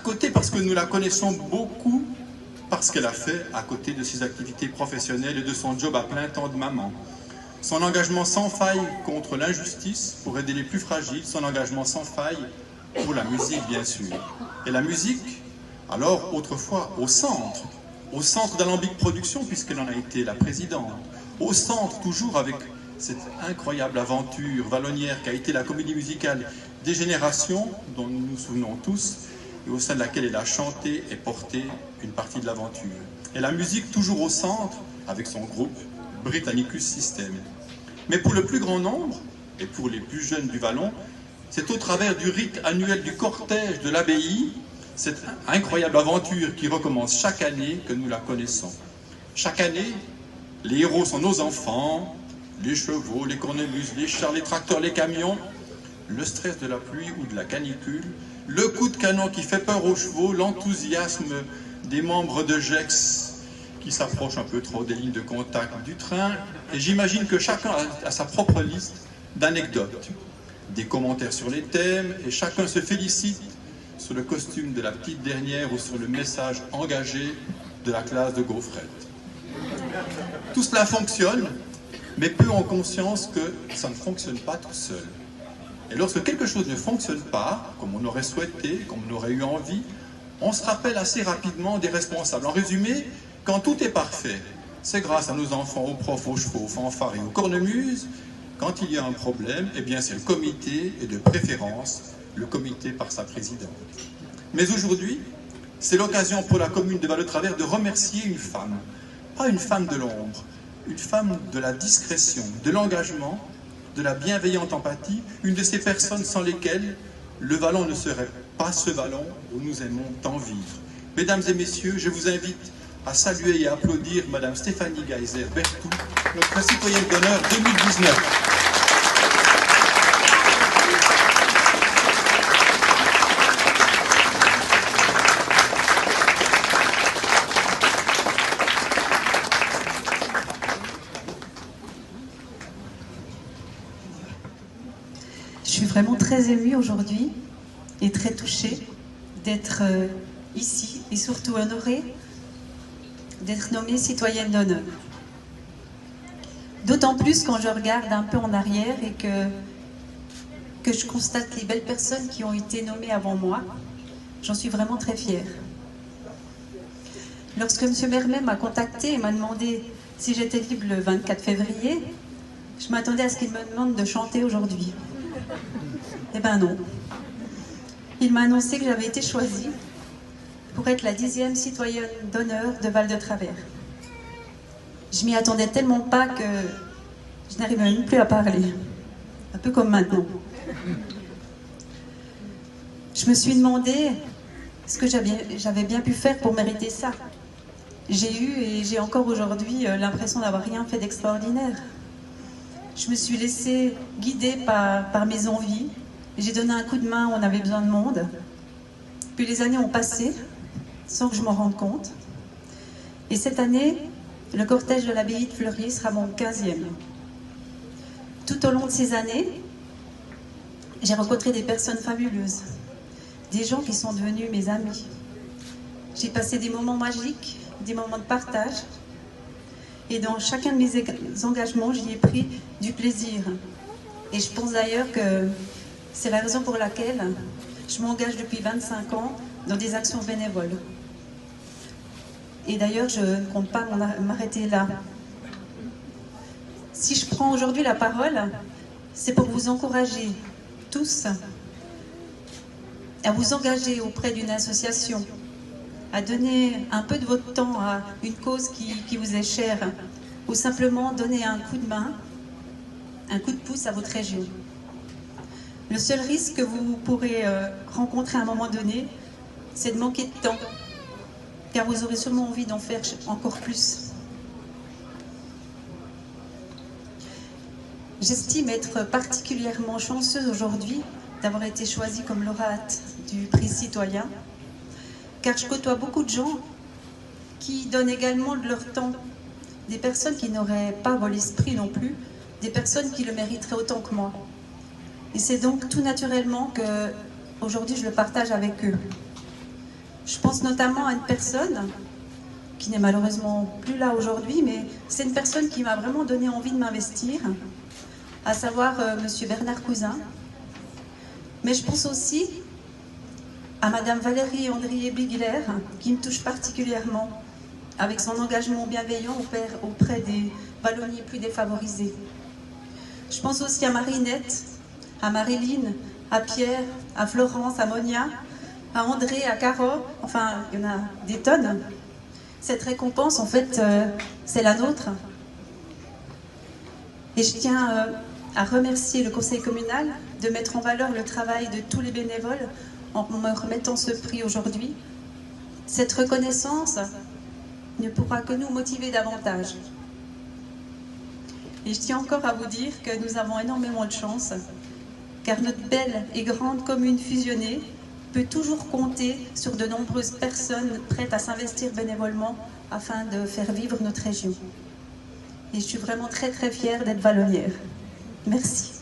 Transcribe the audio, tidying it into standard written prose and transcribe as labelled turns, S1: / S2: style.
S1: côté parce que nous la connaissons beaucoup, parce qu'elle a fait à côté de ses activités professionnelles et de son job à plein temps de maman. Son engagement sans faille contre l'injustice pour aider les plus fragiles, son engagement sans faille pour la musique bien sûr. Et la musique, alors autrefois au centre d'Alambic Productions puisqu'elle en a été la présidente, au centre toujours avec cette incroyable aventure vallonnière qu'a été la comédie musicale des générations dont nous nous souvenons tous et au sein de laquelle elle a chanté et porté une partie de l'aventure. Et la musique toujours au centre avec son groupe Britannicus System. Mais pour le plus grand nombre, et pour les plus jeunes du Vallon, c'est au travers du rite annuel du cortège de l'abbaye, cette incroyable aventure qui recommence chaque année que nous la connaissons. Chaque année, les héros sont nos enfants, les chevaux, les cornemuses, les chars, les tracteurs, les camions, le stress de la pluie ou de la canicule, le coup de canon qui fait peur aux chevaux, l'enthousiasme des membres de GEX qui s'approchent un peu trop des lignes de contact du train. Et j'imagine que chacun a sa propre liste d'anecdotes, des commentaires sur les thèmes, et chacun se félicite sur le costume de la petite dernière ou sur le message engagé de la classe de Gaufrette. Tout cela fonctionne, mais peu ont conscience que ça ne fonctionne pas tout seul. Et lorsque quelque chose ne fonctionne pas, comme on aurait souhaité, comme on aurait eu envie, on se rappelle assez rapidement des responsables. En résumé, quand tout est parfait, c'est grâce à nos enfants, aux profs, aux chevaux, aux fanfares et aux cornemuses. Quand il y a un problème, eh bien c'est le comité, et de préférence, le comité par sa présidente. Mais aujourd'hui, c'est l'occasion pour la commune de Val-de-Travers de remercier une femme. Pas une femme de l'ombre, une femme de la discrétion, de l'engagement, de la bienveillante empathie, une de ces personnes sans lesquelles le Vallon ne serait pas ce Vallon où nous aimons tant vivre. Mesdames et messieurs, je vous invite à saluer et à applaudir Madame Stéphanie Geiser-Berthoud, notre citoyenne d'honneur 2019.
S2: Je suis vraiment très émue aujourd'hui et très touchée d'être ici et surtout honorée d'être nommée citoyenne d'honneur. D'autant plus quand je regarde un peu en arrière et que je constate les belles personnes qui ont été nommées avant moi. J'en suis vraiment très fière. Lorsque M. Mermet m'a contactée et m'a demandé si j'étais libre le 24 février, je m'attendais à ce qu'il me demande de chanter aujourd'hui. Eh ben non. Il m'a annoncé que j'avais été choisie pour être la 10e citoyenne d'honneur de Val-de-Travers. Je m'y attendais tellement pas que je n'arrivais même plus à parler. Un peu comme maintenant. Je me suis demandé ce que j'avais bien pu faire pour mériter ça. J'ai eu et j'ai encore aujourd'hui l'impression d'avoir rien fait d'extraordinaire. Je me suis laissée guider par mes envies. J'ai donné un coup de main où on avait besoin de monde. Puis les années ont passé, sans que je m'en rende compte. Et cette année, le cortège de l'abbaye de Fleurier sera mon 15e. Tout au long de ces années, j'ai rencontré des personnes fabuleuses. Des gens qui sont devenus mes amis. J'ai passé des moments magiques, des moments de partage. Et dans chacun de mes engagements, j'y ai pris du plaisir. Et je pense d'ailleurs que c'est la raison pour laquelle je m'engage depuis 25 ans dans des actions bénévoles. Et d'ailleurs, je ne compte pas m'arrêter là. Si je prends aujourd'hui la parole, c'est pour vous encourager tous à vous engager auprès d'une association, à donner un peu de votre temps à une cause qui vous est chère, ou simplement donner un coup de main, un coup de pouce à votre région. Le seul risque que vous pourrez rencontrer à un moment donné, c'est de manquer de temps, car vous aurez sûrement envie d'en faire encore plus. J'estime être particulièrement chanceuse aujourd'hui d'avoir été choisie comme lauréate du prix citoyen, car je côtoie beaucoup de gens qui donnent également de leur temps, des personnes qui n'auraient pas volé ce prix non plus, des personnes qui le mériteraient autant que moi. Et c'est donc tout naturellement que aujourd'hui je le partage avec eux. Je pense notamment à une personne qui n'est malheureusement plus là aujourd'hui, mais c'est une personne qui m'a vraiment donné envie de m'investir, à savoir Monsieur Bernard Cousin. Mais je pense aussi à Madame Valérie Andrié-Bigler, qui me touche particulièrement, avec son engagement bienveillant auprès des ballonniers plus défavorisés. Je pense aussi à Marinette, à Marilyn, à Pierre, à Florence, à Monia, à André, à Caro, enfin, il y en a des tonnes. Cette récompense, en fait, c'est la nôtre. Et je tiens à remercier le conseil communal de mettre en valeur le travail de tous les bénévoles en me remettant ce prix aujourd'hui. Cette reconnaissance ne pourra que nous motiver davantage. Et je tiens encore à vous dire que nous avons énormément de chance, car notre belle et grande commune fusionnée peut toujours compter sur de nombreuses personnes prêtes à s'investir bénévolement afin de faire vivre notre région. Et je suis vraiment très très fière d'être vallonnière. Merci.